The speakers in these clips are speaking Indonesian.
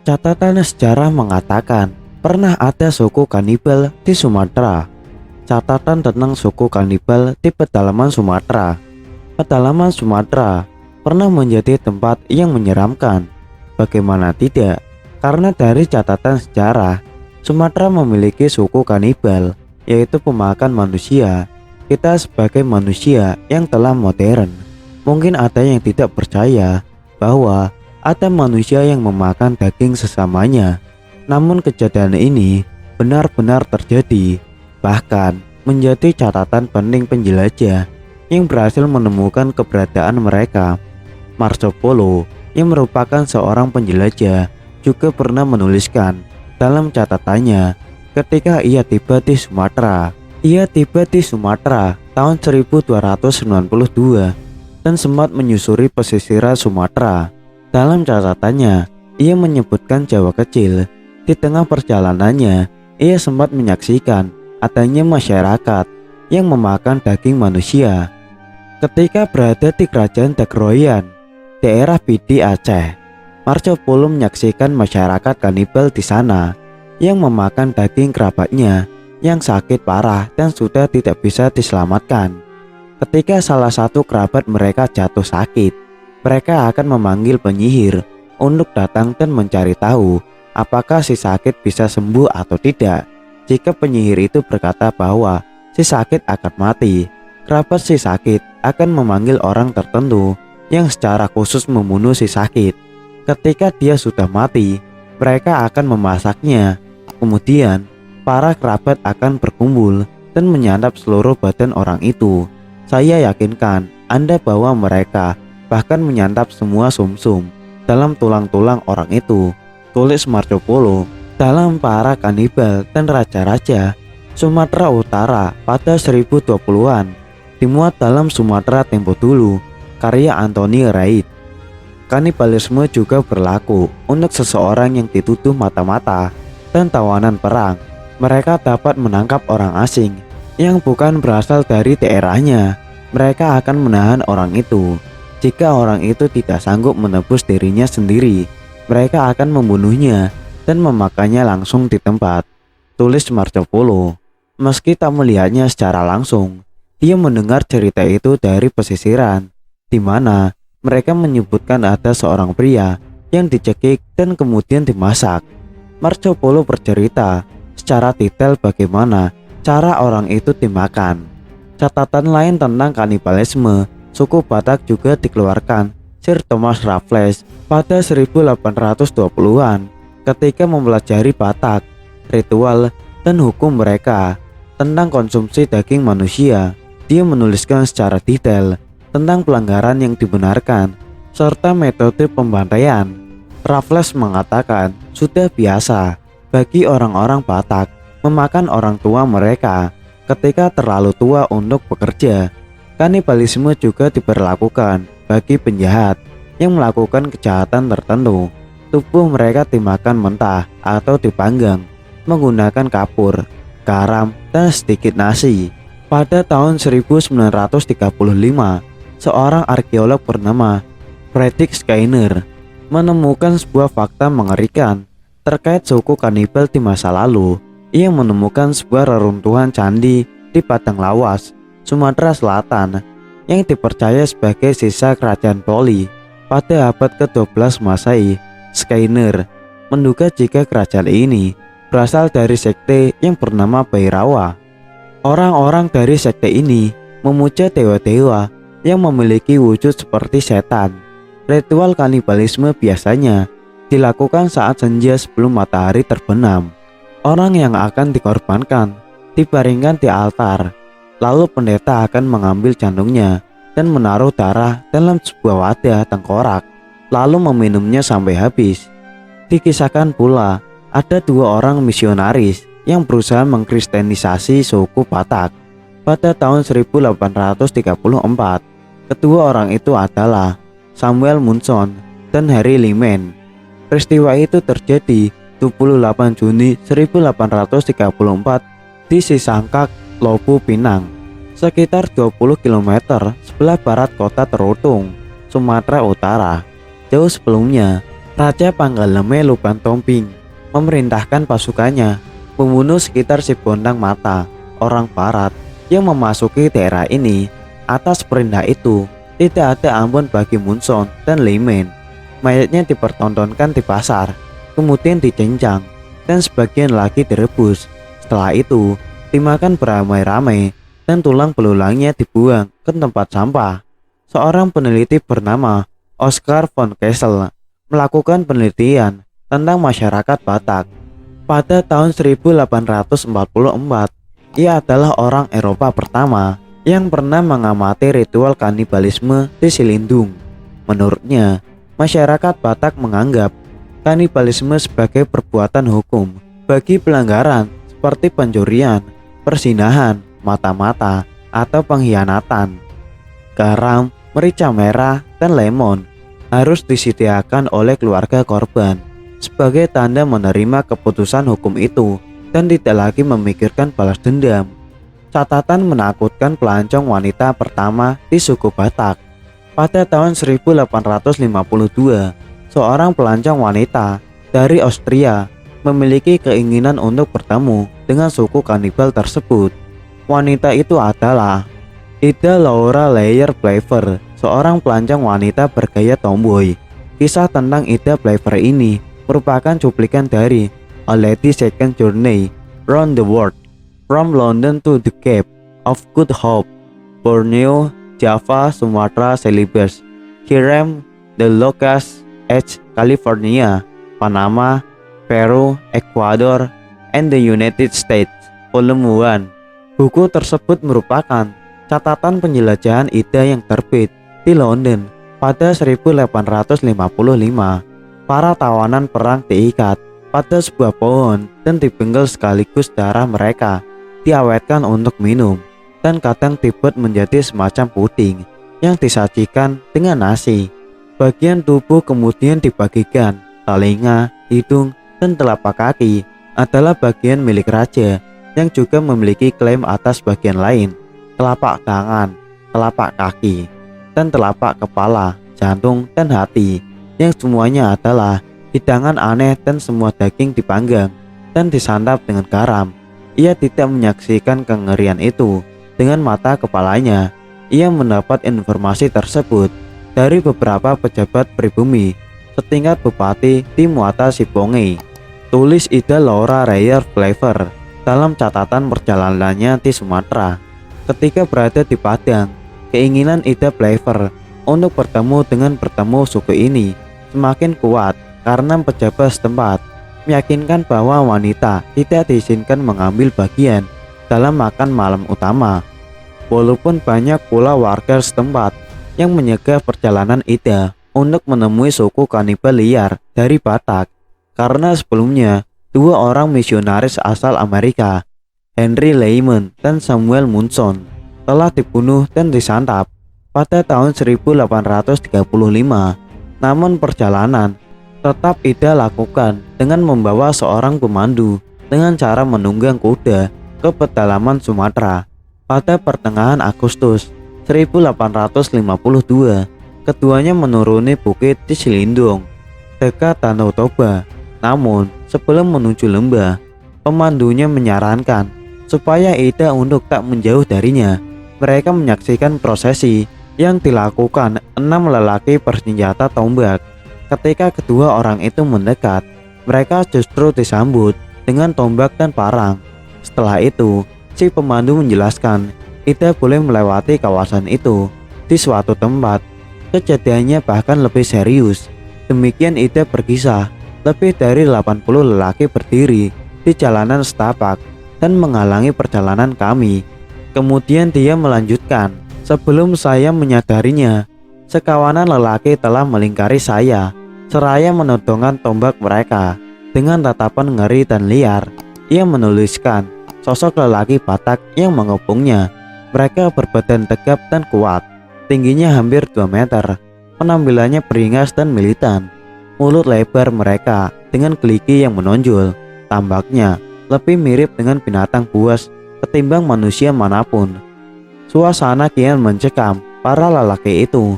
Catatan sejarah mengatakan pernah ada suku kanibal di Sumatera. Catatan tentang suku kanibal di pedalaman Sumatera. Pedalaman Sumatera pernah menjadi tempat yang menyeramkan. Bagaimana tidak? Karena dari catatan sejarah, Sumatera memiliki suku kanibal, yaitu pemakan manusia. Kita sebagai manusia yang telah modern, mungkin ada yang tidak percaya bahwa ada manusia yang memakan daging sesamanya. Namun kejadian ini benar-benar terjadi, bahkan menjadi catatan penting penjelajah yang berhasil menemukan keberadaan mereka. Marco Polo yang merupakan seorang penjelajah juga pernah menuliskan dalam catatannya ketika ia tiba di Sumatera. Ia tiba di Sumatera tahun 1292 dan sempat menyusuri pesisiran Sumatera. Dalam catatannya, ia menyebutkan Jawa kecil. Di tengah perjalanannya, ia sempat menyaksikan adanya masyarakat yang memakan daging manusia. Ketika berada di kerajaan Dagroyan, daerah Pidi Aceh, Marco Polo menyaksikan masyarakat kanibal di sana yang memakan daging kerabatnya yang sakit parah dan sudah tidak bisa diselamatkan. Ketika salah satu kerabat mereka jatuh sakit, mereka akan memanggil penyihir untuk datang dan mencari tahu apakah si sakit bisa sembuh atau tidak. Jika penyihir itu berkata bahwa si sakit akan mati, kerabat si sakit akan memanggil orang tertentu yang secara khusus membunuh si sakit. Ketika dia sudah mati, mereka akan memasaknya. Kemudian para kerabat akan berkumpul dan menyantap seluruh badan orang itu. Saya yakinkan Anda bahwa mereka bahkan menyantap semua sumsum dalam tulang-tulang orang itu, tulis Marco Polo dalam Para Kanibal dan Raja-Raja Sumatera Utara pada 1020-an, dimuat dalam Sumatera Tempo Dulu, karya Anthony Reid. Kanibalisme juga berlaku untuk seseorang yang dituduh mata-mata dan tawanan perang. Mereka dapat menangkap orang asing yang bukan berasal dari daerahnya. Mereka akan menahan orang itu. Jika orang itu tidak sanggup menebus dirinya sendiri, mereka akan membunuhnya dan memakannya langsung di tempat, tulis Marco Polo. Meski tak melihatnya secara langsung, dia mendengar cerita itu dari pesisiran, di mana mereka menyebutkan ada seorang pria yang dicekik dan kemudian dimasak. Marco Polo bercerita secara detail bagaimana cara orang itu dimakan. Catatan lain tentang kanibalisme suku Batak juga dikeluarkan Sir Thomas Raffles pada 1820-an ketika mempelajari Batak, ritual, dan hukum mereka tentang konsumsi daging manusia. Dia menuliskan secara detail tentang pelanggaran yang dibenarkan serta metode pembantaian. Raffles mengatakan sudah biasa bagi orang-orang Batak memakan orang tua mereka ketika terlalu tua untuk bekerja. Kanibalisme juga diberlakukan bagi penjahat yang melakukan kejahatan tertentu. Tubuh mereka dimakan mentah atau dipanggang menggunakan kapur, garam, dan sedikit nasi. Pada tahun 1935, seorang arkeolog bernama Frederick Skinner menemukan sebuah fakta mengerikan terkait suku kanibal di masa lalu. Ia menemukan sebuah reruntuhan candi di Padang Lawas, Sumatera Selatan, yang dipercaya sebagai sisa kerajaan Poli pada abad ke-12 Masehi. Skinner menduga jika kerajaan ini berasal dari sekte yang bernama Bhairava. Orang-orang dari sekte ini memuja dewa-dewa yang memiliki wujud seperti setan. Ritual kanibalisme biasanya dilakukan saat senja sebelum matahari terbenam. Orang yang akan dikorbankan dibaringkan di altar, lalu pendeta akan mengambil jantungnya dan menaruh darah dalam sebuah wadah tengkorak, lalu meminumnya sampai habis. Dikisahkan pula ada dua orang misionaris yang berusaha mengkristenisasi suku Batak pada tahun 1834. Kedua orang itu adalah Samuel Munson dan Harry Lyman. Peristiwa itu terjadi 28 Juni 1834 di Sisangkak, Lobu Pinang, sekitar 20 km sebelah barat kota Terutung, Sumatera Utara. Jauh sebelumnya, Raja Panggaleme Lubang Tomping memerintahkan pasukannya membunuh sekitar 10 Bondang Mata, orang Barat yang memasuki daerah ini. Atas perintah itu, tidak ada ampun bagi Munson dan Limen. Mayatnya dipertontonkan di pasar, kemudian dicincang, dan sebagian lagi direbus. Setelah itu, dimakan beramai-ramai dan tulang belulangnya dibuang ke tempat sampah. Seorang peneliti bernama Oscar von Kessel melakukan penelitian tentang masyarakat Batak. Pada tahun 1844, ia adalah orang Eropa pertama yang pernah mengamati ritual kanibalisme di Silindung. Menurutnya, masyarakat Batak menganggap kanibalisme sebagai perbuatan hukum bagi pelanggaran seperti pencurian, perzinahan, mata-mata, atau pengkhianatan. Garam, merica merah, dan lemon harus disediakan oleh keluarga korban sebagai tanda menerima keputusan hukum itu dan tidak lagi memikirkan balas dendam. Catatan menakutkan pelancong wanita pertama di suku Batak. Pada tahun 1852, seorang pelancong wanita dari Austria memiliki keinginan untuk bertemu dengan suku kanibal tersebut. Wanita itu adalah Ida Laura Leyer Pfeiffer, seorang pelancong wanita bergaya tomboy. Kisah tentang Ida Pfeiffer ini merupakan cuplikan dari A Lady's Second Journey Round the World, From London to the Cape of Good Hope, Borneo, Java, Sumatra, Celebes, Hiram, The Locust, California, Panama, Peru, Ecuador, and the United States, Volume 1. Buku tersebut merupakan catatan penjelajahan Ida yang terbit di London pada 1855. Para tawanan perang diikat pada sebuah pohon dan dipenggal sekaligus darah mereka diawetkan untuk minum, dan kadang dibuat menjadi semacam puding yang disajikan dengan nasi. Bagian tubuh kemudian dibagikan. Telinga, hidung, dan telapak kaki adalah bagian milik raja yang juga memiliki klaim atas bagian lain, telapak tangan, telapak kaki, dan telapak kepala, jantung, dan hati, yang semuanya adalah hidangan aneh, dan semua daging dipanggang dan disantap dengan garam. Ia tidak menyaksikan kengerian itu dengan mata kepalanya. Ia mendapat informasi tersebut dari beberapa pejabat pribumi setingkat bupati di Muata Sibonge. Tulis Ida Laura Leyer Pfeiffer dalam catatan perjalanannya di Sumatera. Ketika berada di Padang, keinginan Ida Pfeiffer untuk bertemu dengan suku ini semakin kuat karena pejabat setempat meyakinkan bahwa wanita tidak diizinkan mengambil bagian dalam makan malam utama. Walaupun banyak pula warga setempat yang menyegah perjalanan Ida untuk menemui suku kanibal liar dari Batak, karena sebelumnya 2 orang misionaris asal Amerika, Henry Lyman dan Samuel Munson, telah dibunuh dan disantap pada tahun 1835. Namun perjalanan tetap Ida lakukan dengan membawa seorang pemandu dengan cara menunggang kuda ke pedalaman Sumatera. Pada pertengahan Agustus 1852, keduanya menuruni bukit di Silindung dekat Danau Toba. Namun sebelum menuju lembah, pemandunya menyarankan supaya Ida untuk tak menjauh darinya. Mereka menyaksikan prosesi yang dilakukan 6 lelaki bersenjata tombak. Ketika kedua orang itu mendekat, mereka justru disambut dengan tombak dan parang. Setelah itu, si pemandu menjelaskan Ida boleh melewati kawasan itu di suatu tempat. Kejadiannya bahkan lebih serius. Demikian Ida berkisah, lebih dari 80 lelaki berdiri di jalanan setapak dan menghalangi perjalanan kami. Kemudian dia melanjutkan, sebelum saya menyadarinya, sekawanan lelaki telah melingkari saya, seraya menodongkan tombak mereka. Dengan tatapan ngeri dan liar, ia menuliskan sosok lelaki Batak yang mengepungnya. Mereka berbadan tegap dan kuat, tingginya hampir 2 meter, penampilannya beringas dan militan. Mulut lebar mereka dengan geligi yang menonjol, tampaknya lebih mirip dengan binatang buas ketimbang manusia manapun. Suasana kian mencekam. Para lelaki itu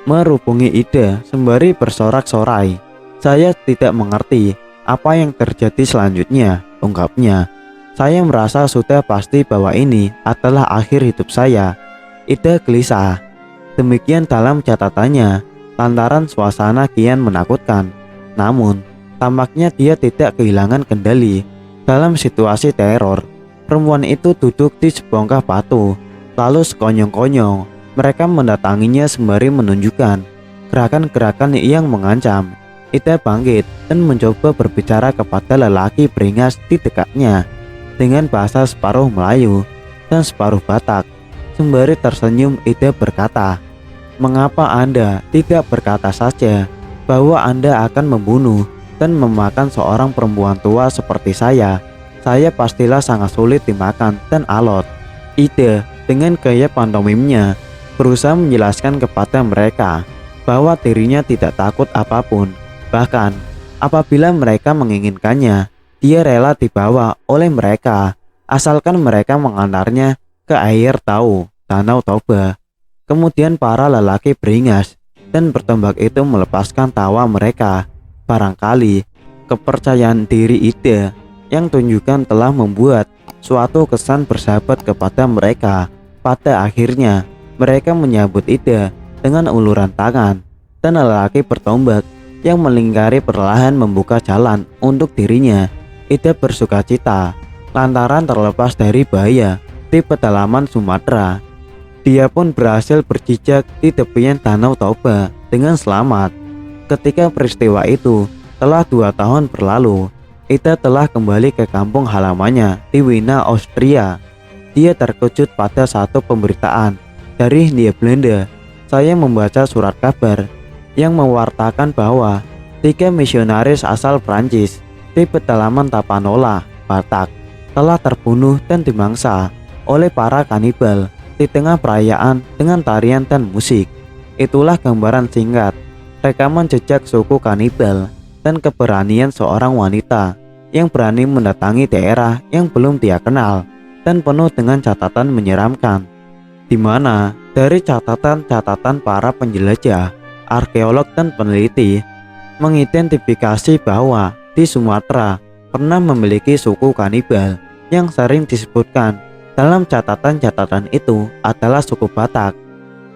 merubungi Ida sembari bersorak-sorai. Saya tidak mengerti apa yang terjadi selanjutnya, ungkapnya. Saya merasa sudah pasti bahwa ini adalah akhir hidup saya. Ida gelisah. Demikian dalam catatannya, lantaran suasana kian menakutkan. Namun, tampaknya dia tidak kehilangan kendali. Dalam situasi teror, perempuan itu duduk di sebongkah batu, lalu sekonyong-konyong mereka mendatanginya sembari menunjukkan gerakan-gerakan yang mengancam. Ida bangkit dan mencoba berbicara kepada lelaki beringas di dekatnya dengan bahasa separuh Melayu dan separuh Batak. Sembari tersenyum, Ida berkata, "Mengapa Anda tidak berkata saja bahwa Anda akan membunuh dan memakan seorang perempuan tua seperti saya? Saya pastilah sangat sulit dimakan dan alot." Ida dengan gaya pantomimnya berusaha menjelaskan kepada mereka bahwa dirinya tidak takut apapun. Bahkan apabila mereka menginginkannya, dia rela dibawa oleh mereka asalkan mereka mengantarnya ke air Danau Toba. Kemudian para lelaki beringas dan bertombak itu melepaskan tawa mereka. Barangkali kepercayaan diri Ida yang tunjukkan telah membuat suatu kesan bersahabat kepada mereka. Pada akhirnya mereka menyambut Ida dengan uluran tangan, dan lelaki bertombak yang melingkari perlahan membuka jalan untuk dirinya. Ida bersuka cita lantaran terlepas dari bahaya di pedalaman Sumatera. Dia pun berhasil berjejak di tepian Danau Toba dengan selamat. Ketika peristiwa itu telah 2 tahun berlalu, Ida telah kembali ke kampung halamannya di Wina, Austria. Dia terkejut pada satu pemberitaan dari Hindia Belanda. Saya membaca surat kabar yang mewartakan bahwa 3 misionaris asal Prancis di pedalaman Tapanola, Batak, telah terbunuh dan dimangsa oleh para kanibal di tengah perayaan dengan tarian dan musik. Itulah gambaran singkat rekaman jejak suku kanibal dan keberanian seorang wanita yang berani mendatangi daerah yang belum dia kenal dan penuh dengan catatan menyeramkan, di mana dari catatan-catatan para penjelajah, arkeolog dan peneliti mengidentifikasi bahwa di Sumatera pernah memiliki suku kanibal yang sering disebutkan dalam catatan-catatan itu adalah suku Batak.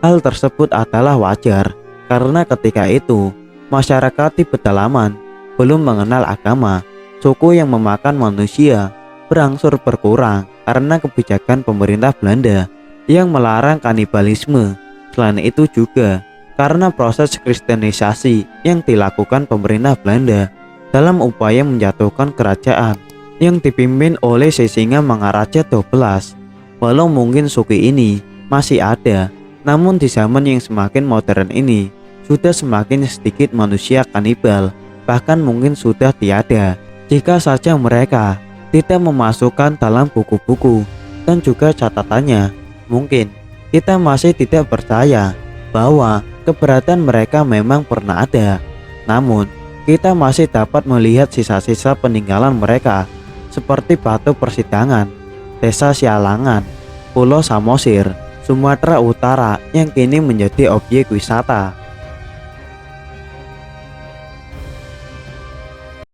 Hal tersebut adalah wajar karena ketika itu masyarakat di pedalaman belum mengenal agama. Suku yang memakan manusia berangsur berkurang karena kebijakan pemerintah Belanda yang melarang kanibalisme. Selain itu juga karena proses kristenisasi yang dilakukan pemerintah Belanda dalam upaya menjatuhkan kerajaan yang dipimpin oleh Sisinga Mangaraja XII. Walau mungkin suku ini masih ada, namun di zaman yang semakin modern ini sudah semakin sedikit manusia kanibal, bahkan mungkin sudah tiada jika saja mereka tidak memasukkan dalam buku-buku dan juga catatannya. Mungkin kita masih tidak percaya bahwa keberadaan mereka memang pernah ada, namun kita masih dapat melihat sisa-sisa peninggalan mereka seperti batu persidangan, desa Sialangan, Pulau Samosir, Sumatera Utara yang kini menjadi objek wisata.